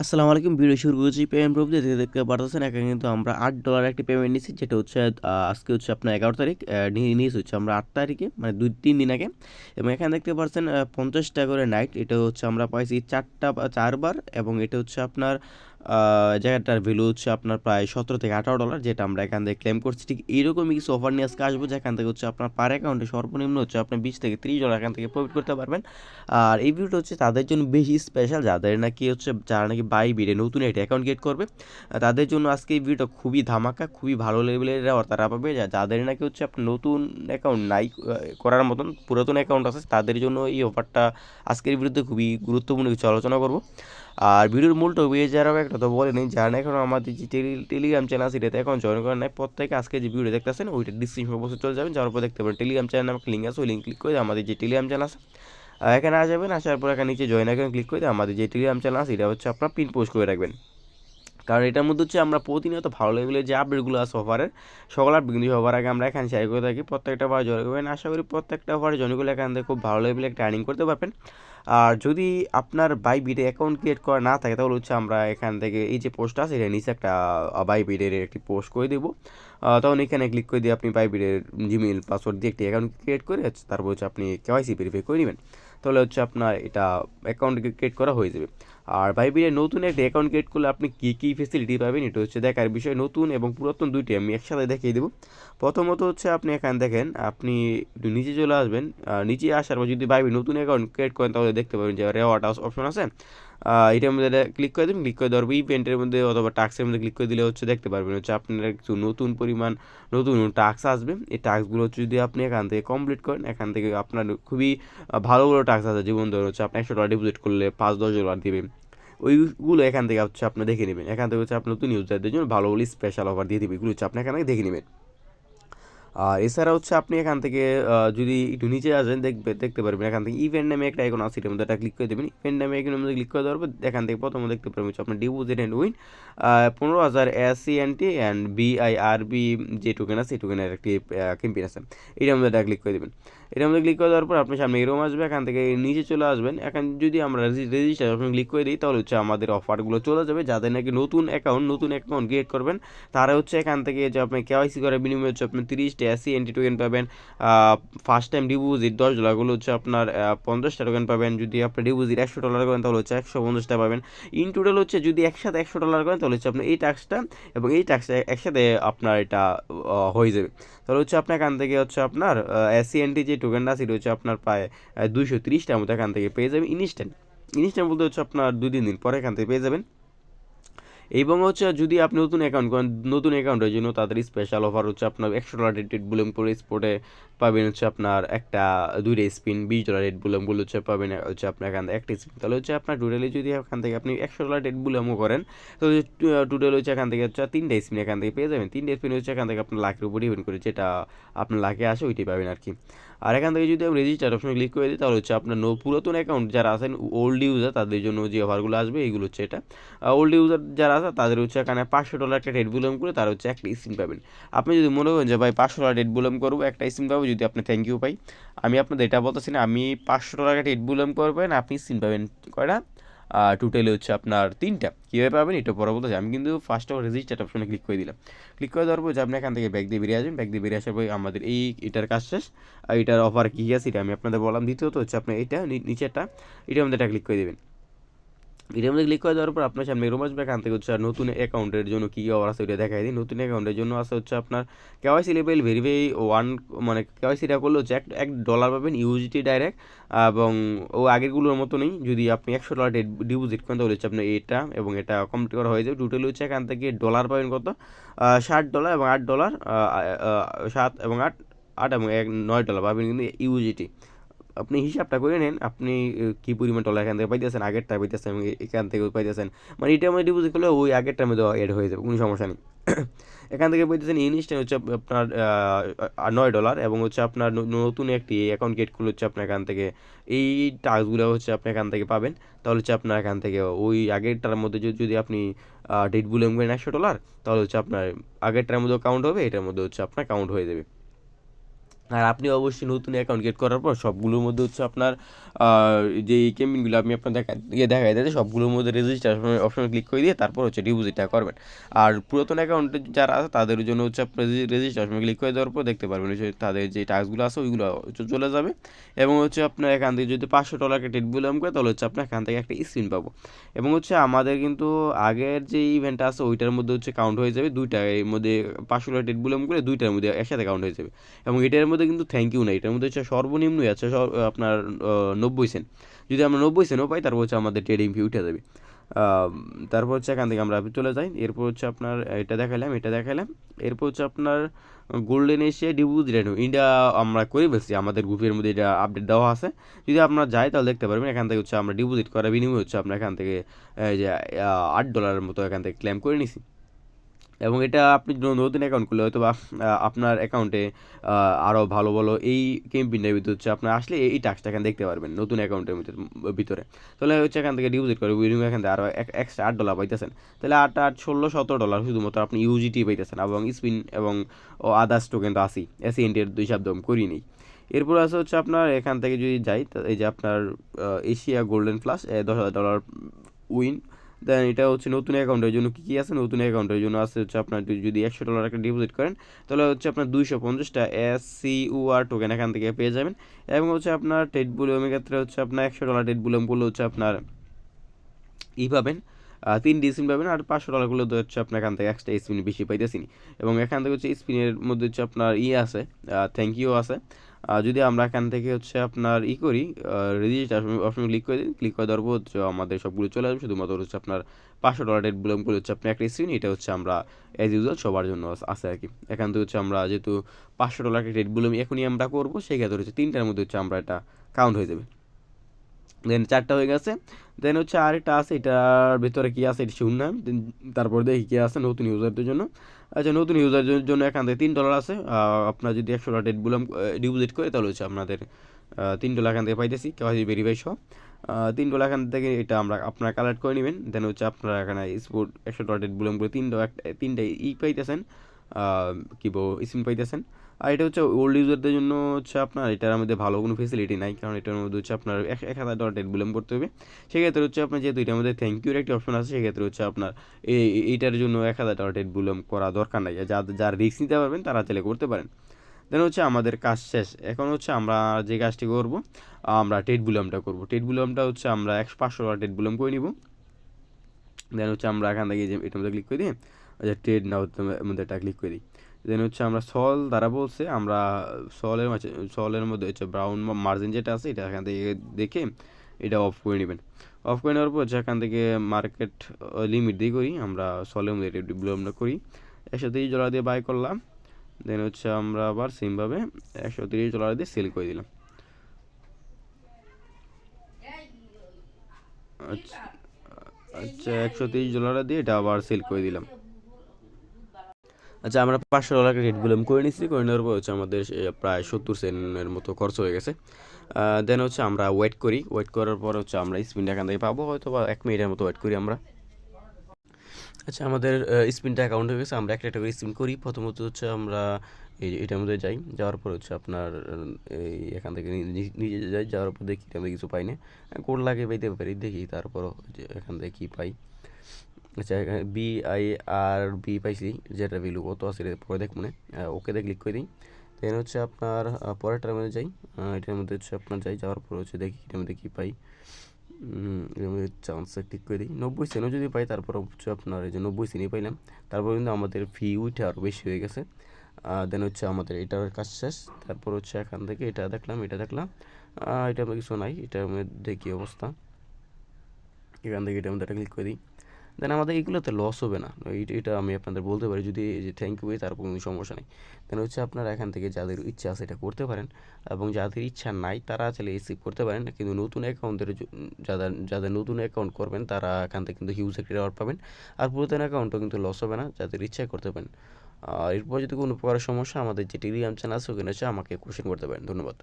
আসসালামু আলাইকুম। ভিডিও শুরু করেছি পেমেন্ট প্রুফ দিয়ে দেখতে পারতেছেন। এখানে কিন্তু আমরা $8 একটি পেমেন্ট নিচ্ছি, যেটা হচ্ছে আজকে হচ্ছে আপনার 11 তারিখ, নিয়েছি হচ্ছে আমরা 8 তারিখে, মানে 3 দিন আগে। এবং এখানে দেখতে পাচ্ছেন 50 টাকা করে নাইট। এটা হচ্ছে আমরা পাইছি 4বার, এবং এটা হচ্ছে আপনার জায়গাটার ভ্যালু হচ্ছে আপনার প্রায় $17 থেকে $18, যেটা আমরা এখান থেকে ক্লেম করছি। ঠিক এইরকমই কিছু অফার নিয়ে আজকে আসবো, যেখান থেকে হচ্ছে আপনার পার অ্যাকাউন্টে সর্বনিম্ন হচ্ছে আপনার $20 থেকে $30 এখান থেকে প্রফিট করতে পারবেন। আর এই ভিডিওটা হচ্ছে তাদের জন্য বেশি স্পেশাল, যারা নাকি বাইবিটে নতুন একটা অ্যাকাউন্ট ক্রিয়েট করবে। তাদের জন্য আজকে এই ভিডিওটা খুবই ধামাকা, খুবই ভালো লেভেলের তারা পাবে। যাদের নাকি হচ্ছে আপনার নতুন অ্যাকাউন্ট নাই করার মতন, পুরাতন অ্যাকাউন্ট আছে, তাদের জন্য এই অফারটা আজকের ভিডিওতে খুবই গুরুত্বপূর্ণ কিছু আলোচনা করব। আর ভিডিওর মূল টপিকে যারা একটা তো বলে নিন, যারা এখন আমাদের যে টেলিগ্রাম চ্যানেল আছে এটাতে এখন জয়েন করেন নাই, প্রত্যেকে আজকে যে ভিডিও দেখতেছেন ওইটা ডিসক্রিপশন বক্সে চলে যাবেন, যাওয়ার পর দেখতে পারেন টেলিগ্রাম চ্যানেল নামে লিঙ্ক আছে, ওই লিঙ্ক ক্লিক করে আমাদের যে টেলিগ্রাম চ্যানেল আছে এখানে আসবেন। আসার পর এখানে নিচে জয়েন আইকন ক্লিক করে আমাদের যে টেলিগ্রাম চ্যানেল আছে এটা হচ্ছে আপনার পিন পোস্ট করে রাখবেন। কারণ এটার মধ্যে হচ্ছে আমরা প্রতিনিয়ত ভালো লেভেলের যে আপডেটগুলো আছে অফারের, সকল আপডেট কিন্তু সবার আগে আমরা এখানে শেয়ার করে থাকি। প্রত্যেকটা অফার জয়েন করবেন, আশা করি প্রত্যেকটা অফারে জয়েন করলে এখান থেকে খুব ভালো লেভেলে একটা আর্নিং করতে পারবেন। আর যদি আপনার বাইবিটে অ্যাকাউন্ট ক্রিয়েট করা না থাকে, তাহলে হচ্ছে আমরা এখান থেকে এই যে পোস্ট আছে এটা নিচে একটা বাইবিটের একটি পোস্ট করে দেবো। তখন এখানে ক্লিক করে দিয়ে আপনি বাইবিটের জিমেইল পাসওয়ার্ড দিয়ে একটি অ্যাকাউন্ট ক্রিয়েট করে তারপর হচ্ছে আপনি কেওয়াইসি ভেরিফাই করে নেবেন। তাহলে হচ্ছে আপনার এটা অ্যাকাউন্ট ক্রিয়েট করা হয়ে যাবে। আর বাইবিটে নতুন একটা অ্যাকাউন্ট ক্রিয়েট করলে আপনি কী কী ফেসিলিটি পাবেন এটা হচ্ছে দেখার বিষয়। নতুন এবং পুরাতন দুইটি আমি একসাথে দেখিয়ে দেবো। প্রথমত হচ্ছে আপনি এখানে দেখেন, আপনি একটু নিচে চলে আসবেন। নিচে আসার পর যদি বাইবিট নতুন অ্যাকাউন্ট ক্রিয়েট করেন, তাহলে দেখতে পাবেন যে রেওয়ার্ড অপশন আছে। এটার মধ্যে ক্লিক করে দেবেন। ক্লিক করে দেওয়ার পর ইভেন্টের মধ্যে অথবা টাস্কের মধ্যে ক্লিক করে দিলে হচ্ছে দেখতে পারবেন হচ্ছে আপনার কিছু নতুন টাস্ক আসবে। এই টাস্কগুলো হচ্ছে যদি আপনি এখান থেকে কমপ্লিট করেন, এখান থেকে আপনার খুবই ভালো ভালো টাস্ক আছে। যেমন ধরুন হচ্ছে আপনি $100 ডিপোজিট করলে $5-10 দেবে। ওইগুলো এখান থেকে হচ্ছে আপনি দেখে নেবেন। এখান থেকে হচ্ছে আপনি নতুন ইউজারদের জন্য ভালো ভালো স্পেশাল অফার দিয়ে দেবে। এগুলো হচ্ছে আপনি এখান থেকে দেখে নেবেন। আর এছাড়া হচ্ছে আপনি এখান থেকে যদি একটু নিচে আসেন, দেখতে পারবেন এখান থেকে ইভেন্ট নামে একটা আইকন আছে, এটার মধ্যে একটা ক্লিক করে দেবেন। ইভেন্ট নামে আইকনের মধ্যে ক্লিক করে দেওয়ার পর এখান থেকে প্রথমে দেখতে পারবেন হচ্ছে আপনার deposit and win 15,000 SCNT and BIRB যে টোকেন আছে, এই টোকেনের একটি ক্যাম্পেইন আছে। এটার মধ্যে একটা ক্লিক করে দেবেন। এটার মধ্যে ক্লিক করে দেওয়ার পর আপনার সামনে এরকম আসবে। এখান থেকে নিচে চলে আসবেন। এখন যদি আমরা রেজিস্টার অপশন ক্লিক করে দিই, তাহলে হচ্ছে আমাদের অফারগুলো চলে যাবে। যাদের নাকি নতুন অ্যাকাউন্ট ক্রিয়েট করবেন, তারা হচ্ছে এখান থেকে যে আপনি কেওয়াইসি করার বিনিময়ে হচ্ছে আপনি 30টা SCNT টোকেন পাবেন। ফার্স্ট টাইম ডিপোজিট $10 গুলো হচ্ছে আপনার 50টা টোকেন পাবেন। যদি আপনি ডিপোজিট $100 করেন, তাহলে হচ্ছে 150টা পাবেন। ইন টোটাল হচ্ছে যদি একসাথে $100 করেন, তাহলে হচ্ছে আপনার এই টাস্কটা এবং এই টাস্কটা একসাথে আপনার এটা হয়ে যাবে। তাহলে হচ্ছে আপনার এখান থেকে হচ্ছে আপনার SCNT যে টোকেনটা সেটা হচ্ছে আপনার প্রায় 230টার মতো এখান থেকে পেয়ে যাবেন ইনস্ট্যান্ট। ইনস্ট্যান্ট বলতে হচ্ছে আপনার 2-3 দিন পরে এখান থেকে পেয়ে যাবেন। এবং হচ্ছে যদি আপনি নতুন অ্যাকাউন্ট করেন, নতুন অ্যাকাউন্টের জন্য তাদের স্পেশাল অফার হচ্ছে আপনার $100 রেট বুলেম করে স্পোর্টে পাবেন হচ্ছে আপনার একটা 2টা স্পিন $20 রেট বুলেমগুলো হচ্ছে পাবেন হচ্ছে আপনার এখান থেকে একটা স্পিন। তাহলে হচ্ছে আপনার টোটালি যদি এখান থেকে আপনি $100 রেট বুলেমও করেন, তো টোটাল হচ্ছে এখান থেকে হচ্ছে 3টা স্পিন এখান থেকে পেয়ে যাবেন। 3টা স্পিন হচ্ছে এখান থেকে আপনার লাখের উপর ডিপেন্ড করে, যেটা আপনার লাখে আসে ওইটাই পাবেন আর কি। আর এখান থেকে যদি আমি রেজিস্টার অপশনে ক্লিক করে দিই, তাহলে হচ্ছে আপনার পুরাতন অ্যাকাউন্ট যারা আছেন, ওল্ড ইউজার, তাদের জন্য যে অফারগুলো আসবে এইগুলো হচ্ছে এটা। ওল্ড ইউজার যারা আছে তাদের হচ্ছে এখানে $500 একটা রেট বুলেম করে তারা হচ্ছে একটা স্পিন পাবেন। আপনি যদি মনে করেন যে ভাই $500 রেট বুলেম করবো, একটা স্পিন পাবো, যদি আপনি থ্যাংক ইউ পাই, আমি আপনাদের এটা বলতেছি না। আমি $500 রেট বুলেম করবেন, আপনি স্পিন পাবেন কয়টা? টোটালি হচ্ছে আপনার 3টা। কীভাবে পাবেন এটা পরে বলতেছি। আমি কিন্তু ফার্স্ট অফ রেজিস্টার অপশনে ক্লিক করে দিলাম। ক্লিক করে দেওয়ার পর যে আপনি এখান থেকে ব্যাক দিয়ে বেরিয়ে আসবেন। ব্যাক দিয়ে বেরিয়ে আসার পর আমাদের এটার কাজ শেষ। আর এটার অফার কী আছে এটা আমি আপনাদের বললাম। দ্বিতীয়ত হচ্ছে আপনি এটা নিচেরটা, এটার মধ্যে এটা ক্লিক করে দেবেন। এটার মধ্যে ক্লিক করে দেওয়ার পর আপনার সামনে এরকম আসবে। এখান থেকে হচ্ছে আর নতুন অ্যাকাউন্টের জন্য কী অফার আছে ওইটা দেখাই দিই। নতুন অ্যাকাউন্টের জন্য আছে হচ্ছে আপনার কেওয়াইসি লেভেল ভেরিফাই ওয়ান, মানে কেওয়াইসিটা করলে হচ্ছে $1 পাবেন ইউজিটি ডাইরেক্ট। এবং ও আগেরগুলোর মতো নেই। যদি আপনি $100 ডিপোজিট করেন, তাহলে হচ্ছে আপনার এটা এবং এটা কমপ্লিট করা হয়ে যাবে। টোটাল হচ্ছে এখান থেকে ডলার পাবেন কত? $60 এবং $8, 7 এবং 8, 8 এবং 1, $9 পাবেন কিন্তু ইউজিটি। আপনি হিসাবটা করে নেন, আপনি কী পরিমাণ ডলার এখান থেকে পাইতেছেন, আগেরটা পাইতেছেন এবং এখান থেকেও পাইতেছেন। মানে এটার মধ্যে ডিপোজিট করলে ওই আগেরটার মধ্যে অ্যাড হয়ে যাবে, কোনো সমস্যা নেই। এখান থেকে পাইতেছেন ইনস্ট্যান্ট হচ্ছে আপনার $9 এবং হচ্ছে আপনার নতুন একটি অ্যাকাউন্ট ক্রিয়েট করলে হচ্ছে আপনার এখান থেকে এই টাস্কগুলো হচ্ছে আপনি এখান থেকে পাবেন। তাহলে হচ্ছে আপনার এখান থেকে ওই আগেরটার মধ্যে যদি আপনি ডেট বুলেম করেন $100, তাহলে হচ্ছে আপনার আগেরটার মধ্যেও কাউন্ট হবে, এটার মধ্যে হচ্ছে আপনার কাউন্ট হয়ে যাবে। আর আপনি অবশ্যই নতুন অ্যাকাউন্ট ক্রিয়েট করার পর সবগুলোর মধ্যে হচ্ছে আপনার যে কেমিনগুলো আমি আপনার দেখাই দিতে সবগুলোর মধ্যে রেজিস্টার অপশনে ক্লিক করে দিয়ে তারপর হচ্ছে ডিপোজিটটা করবেন। আর পুরাতন অ্যাকাউন্টে যারা আছে তাদের জন্য হচ্ছে আপনার রেজিস্টার অপশনে ক্লিক করে দেওয়ার পর দেখতে পারবেন যে তাদের যে টাস্কগুলো আছে ওইগুলো চলে যাবে। এবং হচ্ছে আপনার এখান থেকে যদি $500 টেট বিলং করে তাহলে হচ্ছে আপনার এখান থেকে একটা স্পিন পাবো। এবং হচ্ছে আমাদের কিন্তু আগের যে ইভেন্টটা আছে ওইটার মধ্যে হচ্ছে কাউন্ট হয়ে যাবে দুইটা, এর মধ্যে $500 টেট বিলং করে দুইটার মধ্যে একসাথে কাউন্ট হয়ে যাবে। এবং এটার মধ্যে কিন্তু থ্যাংক ইউ না, এটার মধ্যে হচ্ছে সর্বনিম্নই আছে আপনার 90 সেন্ট। যদি আমরা 90 সেন্টও পাই তারপর হচ্ছে আমাদের ট্রেডিং ফি উঠে যাবে। তারপর হচ্ছে এখান থেকে আমরা চলে যাই। এরপর হচ্ছে আপনার এটা দেখালাম। এরপর হচ্ছে আপনার গোল্ডেন এশিয়া ডিপোজিট ইন্ডিয়া আমরা করে ফেলছি, আমাদের গ্রুপের মধ্যে এটা আপডেট দেওয়া আছে। যদি আপনারা যাই তাহলে দেখতে পারবেন এখান থেকে হচ্ছে আমরা ডিপোজিট করার বিনিময়ে হচ্ছে আপনার এখান থেকে এই যে $8 মতো এখান থেকে ক্লেম করে নিছি। এবং এটা আপনি নতুন অ্যাকাউন্ট খুললে হয়তো বা আপনার অ্যাকাউন্টে আরও ভালো ভালো এই ক্যাম্পেইনের ভিতরে হচ্ছে আপনার আসলে এই টাস্কটা এখানে দেখতে পারবেন নতুন অ্যাকাউন্টের ভিতরে। তাহলে হচ্ছে এখান থেকে ডিপোজিট করে বিনিময়ে এখান থেকে আরও এক্সট্রা $8 পাইতেছেন। তাহলে 8 8 16 $17 শুধুমাত্র আপনি ইউজিটি পাইতেছেন এবং স্পিন এবং আদার্স টোকেন তো আসি এসিএনটির 2 শব্দ করি নেই। এরপর আছে হচ্ছে আপনার এখান থেকে যদি যাই এই যে আপনার এশিয়া গোল্ডেন প্লাস $10,000 উইন। দেন এটা হচ্ছে নতুন অ্যাকাউন্টের জন্য কী কী আছে, নতুন অ্যাকাউন্টের জন্য আছে হচ্ছে আপনার যদি $100 একটা ডিপোজিট করেন তাহলে হচ্ছে আপনার 250টা SCUR টোকেন এখান থেকে পেয়ে যাবেন। এবং হচ্ছে আপনার টেট বুলিয়মের ক্ষেত্রে হচ্ছে আপনার $100 টেট বুলিয়ম করলে হচ্ছে আপনার পাবেন 3 স্পিন পাবেন। আর $500 করলে তো হচ্ছে আপনার এখান থেকে এক্সট্রা স্পিন বেশি পাইতেছি। এবং এখান থেকে হচ্ছে স্পিনের মধ্যে হচ্ছে আপনার আছে, থ্যাংক ইউ আছে। যদি আমরা এখান থেকে হচ্ছে আপনার করি রেজিস্টার অপশনে ক্লিক করে দিই, ক্লিক করে দেওয়ার পর হচ্ছে আমাদের সবগুলো চলে আসবে, শুধুমাত্র হচ্ছে আপনার $500 রেট বিলং করে হচ্ছে আপনার একটা স্পিন, এটা হচ্ছে আমরা অ্যাজ ইউজুয়াল সবার জন্য আছে আর কি। এখান থেকে হচ্ছে আমরা যেহেতু $500 রেট বিলং এখনই আমরা করবো, সেই ক্ষেত্রে হচ্ছে 3টার মধ্যে হচ্ছে আমরা এটা কাউন্ট হয়ে যাবে। দেন 4টা হয়ে গেছে। দেন হচ্ছে আরেকটা আছে, এটার ভিতরে কী আছে এটা শুনলাম। তারপর দেখি কী আছে নতুন ইউজারদের জন্য। আচ্ছা, নতুন ইউজারদের জন্য এখান থেকে $3 আছে। আপনার যদি $100 রেট বুলাম ডিপোজিট করে তাহলে হচ্ছে আপনাদের $3 এখান থেকে পাইতেছি কেওয়াইসি ভেরিফাই সহ। $3 এখান থেকে এটা আমরা আপনারা কালেক্ট করে নেবেন। দেন হচ্ছে আপনারা এখানে স্পোর্ট $100 রেট বুলাম করে তিনটা পাইতেছেন, কী বলবো স্পিন পাইতেছেন। আর এটা হচ্ছে ওল্ড ইউজারদের জন্য হচ্ছে আপনার এটার মধ্যে ভালো কোনো ফেসিলিটি নাই, কারণ এটার মধ্যে হচ্ছে আপনার $1,000 টেট বিলম্ব করতে হবে। সেক্ষেত্রে হচ্ছে আপনার যেহেতু এটার মধ্যে থ্যাংক ইউর একটা অপশন আছে, সেক্ষেত্রে হচ্ছে আপনার এইটার জন্য $1,000 টেট বিলম্ব করা দরকার নাই। যারা রিস্ক নিতে পারবেন তারা চাইলে করতে পারেন। দেন হচ্ছে আমাদের কাজ শেষ। এখন হচ্ছে আমরা যে কাজটি করব, আমরা টেট বুলামটা করব। টেট বুলামটা হচ্ছে আমরা $500 টেট বুলাম করে নিব। দেন হচ্ছে আমরা এখান থেকে যে এটার মধ্যে ক্লিক করে দিই, ট্রেড নাও মধ্যে একটা ক্লিক করে দিই। দেন হচ্ছে আমরা সল দ্বারা বলছে আমরা সলের মধ্যে হচ্ছে ব্রাউন মার্জিন যেটা আছে এটা এখান থেকে দেখে এটা অফ করে নেবেন। অফ করে নেওয়ার পর হচ্ছে এখান থেকে মার্কেট লিমিট দিয়ে করি, আমরা সলের মধ্যে এটা আমরা করি $130 দিয়ে বাই করলাম। দেন হচ্ছে আমরা আবার সেমভাবে $130 দিয়ে সেল করে দিলাম। আচ্ছা আচ্ছা, $130 দিয়ে এটা আবার সেল করে দিলাম। আচ্ছা, আমরা $500 রেট বুলাম করে নিচ্ছি, করে নেওয়ার পর হচ্ছে আমাদের প্রায় 70 সেন্টের মতো খরচ হয়ে গেছে। দেন হচ্ছে আমরা ওয়েট করি, ওয়েট করার পর হচ্ছে আমরা স্পিনটা এখান থেকে পাবো, হয়তো বা 1 মিনিটের মতো ওয়েট করি আমরা। আচ্ছা, আমাদের স্পিনটা অ্যাকাউন্ট হয়ে গেছে। আমরা একটা একটা করে স্পিন করি। প্রথমত হচ্ছে আমরা এটার মধ্যে যাই, যাওয়ার পর হচ্ছে আপনার এই এখান থেকে নিজে যাই, যাওয়ার পর দেখি আমরা কিছু পাই না, কোড লাগে পাইতে পারি দেখি, তারপরও যে এখান থেকে কী পাই। আচ্ছা, BIRB পাইছি, যেটা ভ্যালু কত আছে পরে দেখ মনে ওকেতে ক্লিক করে দিই। দেন হচ্ছে আপনার পরেরটার মধ্যে যাই, এটার মধ্যে হচ্ছে আপনার যাওয়ার পর হচ্ছে দেখি এটার মধ্যে কী পাই। এর মধ্যে চান্সে ক্লিক করে দিই, 90 সেন্টও যদি পাই তারপর হচ্ছে আপনার এই যে 90 সেন্টই পাইলাম। তারপর কিন্তু আমাদের ফি উঠে আরও বেশি হয়ে গেছে। দেন হচ্ছে আমাদের এটার কাজ শেষ। তারপর হচ্ছে এখান থেকে এটা দেখলাম এটা কিছু নাই, এটার মধ্যে কী অবস্থা, এখান থেকে এটার মধ্যে একটা ক্লিক করে দিই। দেন আমাদের এগুলোতে লস হবে না, এটা আমি আপনাদের বলতে পারি। যদি এই যে থ্যাংক ইউ তার কোনো সমস্যা নেই। দেন হচ্ছে আপনারা এখান থেকে যাদের ইচ্ছা আছে এটা করতে পারেন, এবং যাদের ইচ্ছা নাই তারা চাইলে স্কিপ করতে পারেন। কিন্তু নতুন অ্যাকাউন্টের যাদের যাদের নতুন অ্যাকাউন্ট করবেন তারা এখান থেকে কিন্তু হিউজ একটা রেওয়ার্ড পাবেন। আর পুরাতন অ্যাকাউন্টও কিন্তু লস হবে না, যাদের ইচ্ছা করতে পারেন। আর এরপর যদি কোনো প্রকারের সমস্যা আমাদের যে টেলিগ্রাম চ্যানেল আছে ওখানে হচ্ছে আমাকে কোশ্চেন করতে পারেন। ধন্যবাদ।